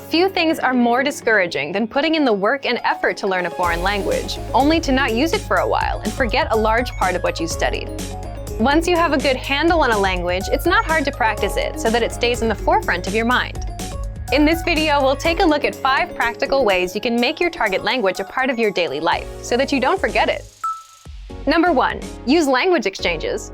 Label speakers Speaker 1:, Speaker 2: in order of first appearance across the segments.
Speaker 1: Few things are more discouraging than putting in the work and effort to learn a foreign language, only to not use it for a while and forget a large part of what you studied. Once you have a good handle on a language, it's not hard to practice it so that it stays in the forefront of your mind. In this video, we'll take a look at 5 practical ways you can make your target language a part of your daily life so that you don't forget it. Number 1. Use language exchanges.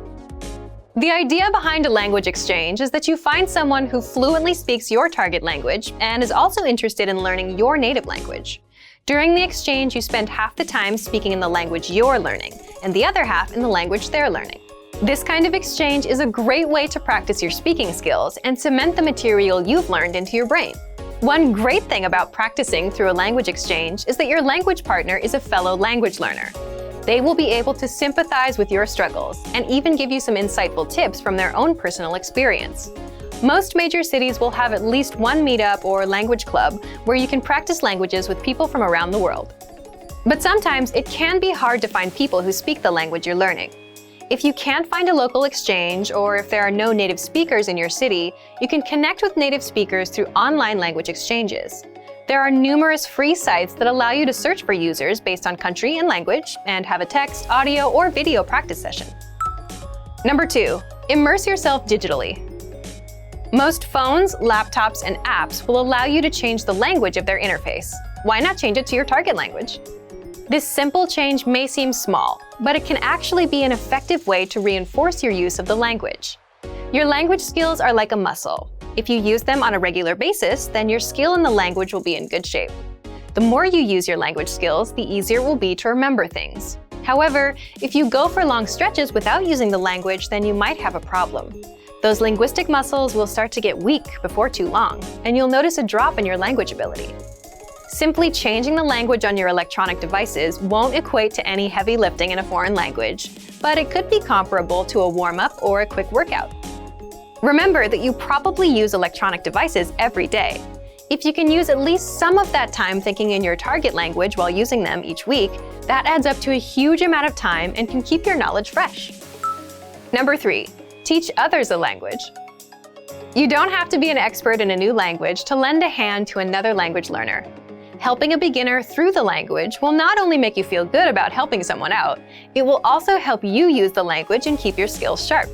Speaker 1: The idea behind a language exchange is that you find someone who fluently speaks your target language and is also interested in learning your native language. During the exchange, you spend half the time speaking in the language you're learning, and the other half in the language they're learning. This kind of exchange is a great way to practice your speaking skills and cement the material you've learned into your brain. One great thing about practicing through a language exchange is that your language partner is a fellow language learner. They will be able to sympathize with your struggles and even give you some insightful tips from their own personal experience. Most major cities will have at least one meetup or language club where you can practice languages with people from around the world. But sometimes it can be hard to find people who speak the language you're learning. If you can't find a local exchange, or if there are no native speakers in your city, you can connect with native speakers through online language exchanges. There are numerous free sites that allow you to search for users based on country and language and have a text, audio, or video practice session. Number 2. Immerse yourself digitally. Most phones, laptops, and apps will allow you to change the language of their interface. Why not change it to your target language? This simple change may seem small, but it can actually be an effective way to reinforce your use of the language. Your language skills are like a muscle. If you use them on a regular basis, then your skill in the language will be in good shape. The more you use your language skills, the easier it will be to remember things. However, if you go for long stretches without using the language, then you might have a problem. Those linguistic muscles will start to get weak before too long, and you'll notice a drop in your language ability. Simply changing the language on your electronic devices won't equate to any heavy lifting in a foreign language, but it could be comparable to a warm-up or a quick workout. Remember that you probably use electronic devices every day. If you can use at least some of that time thinking in your target language while using them each week, that adds up to a huge amount of time and can keep your knowledge fresh. Number 3. Teach others a language. You don't have to be an expert in a new language to lend a hand to another language learner. Helping a beginner through the language will not only make you feel good about helping someone out, it will also help you use the language and keep your skills sharp.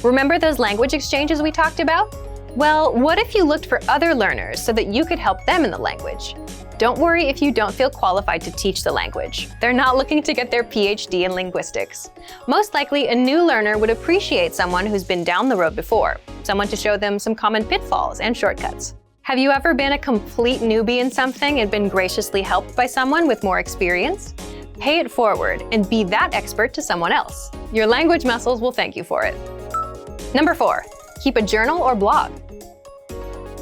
Speaker 1: Remember those language exchanges we talked about? Well, what if you looked for other learners so that you could help them in the language? Don't worry if you don't feel qualified to teach the language. They're not looking to get their PhD in linguistics. Most likely, a new learner would appreciate someone who's been down the road before, someone to show them some common pitfalls and shortcuts. Have you ever been a complete newbie in something and been graciously helped by someone with more experience? Pay it forward and be that expert to someone else. Your language muscles will thank you for it. Number 4. Keep a journal or blog.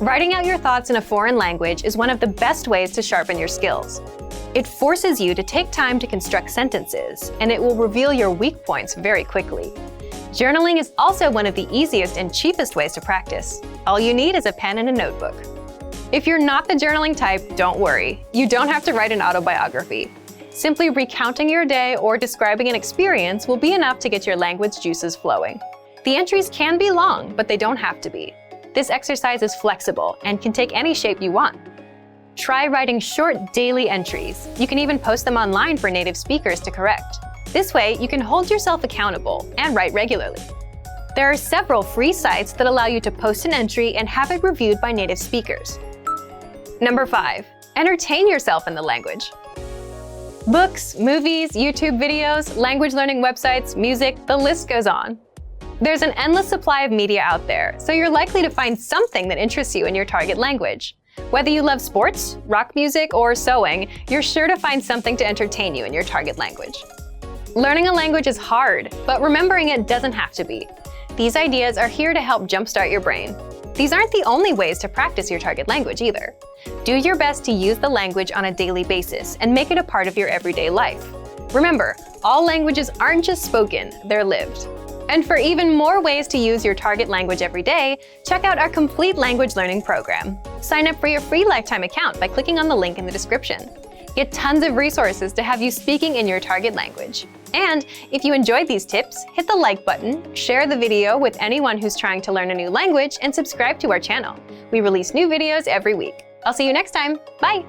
Speaker 1: Writing out your thoughts in a foreign language is one of the best ways to sharpen your skills. It forces you to take time to construct sentences, and it will reveal your weak points very quickly. Journaling is also one of the easiest and cheapest ways to practice. All you need is a pen and a notebook. If you're not the journaling type, don't worry. You don't have to write an autobiography. Simply recounting your day or describing an experience will be enough to get your language juices flowing. The entries can be long, but they don't have to be. This exercise is flexible and can take any shape you want. Try writing short daily entries. You can even post them online for native speakers to correct. This way, you can hold yourself accountable and write regularly. There are several free sites that allow you to post an entry and have it reviewed by native speakers. Number 5. Entertain yourself in the language. Books, movies, YouTube videos, language learning websites, music, the list goes on. There's an endless supply of media out there, so you're likely to find something that interests you in your target language. Whether you love sports, rock music, or sewing, you're sure to find something to entertain you in your target language. Learning a language is hard, but remembering it doesn't have to be. These ideas are here to help jumpstart your brain. These aren't the only ways to practice your target language either. Do your best to use the language on a daily basis and make it a part of your everyday life. Remember, all languages aren't just spoken, they're lived. And for even more ways to use your target language every day, check out our complete language learning program. Sign up for your free lifetime account by clicking on the link in the description. Get tons of resources to have you speaking in your target language. And if you enjoyed these tips, hit the like button, share the video with anyone who's trying to learn a new language, and subscribe to our channel. We release new videos every week. I'll see you next time. Bye!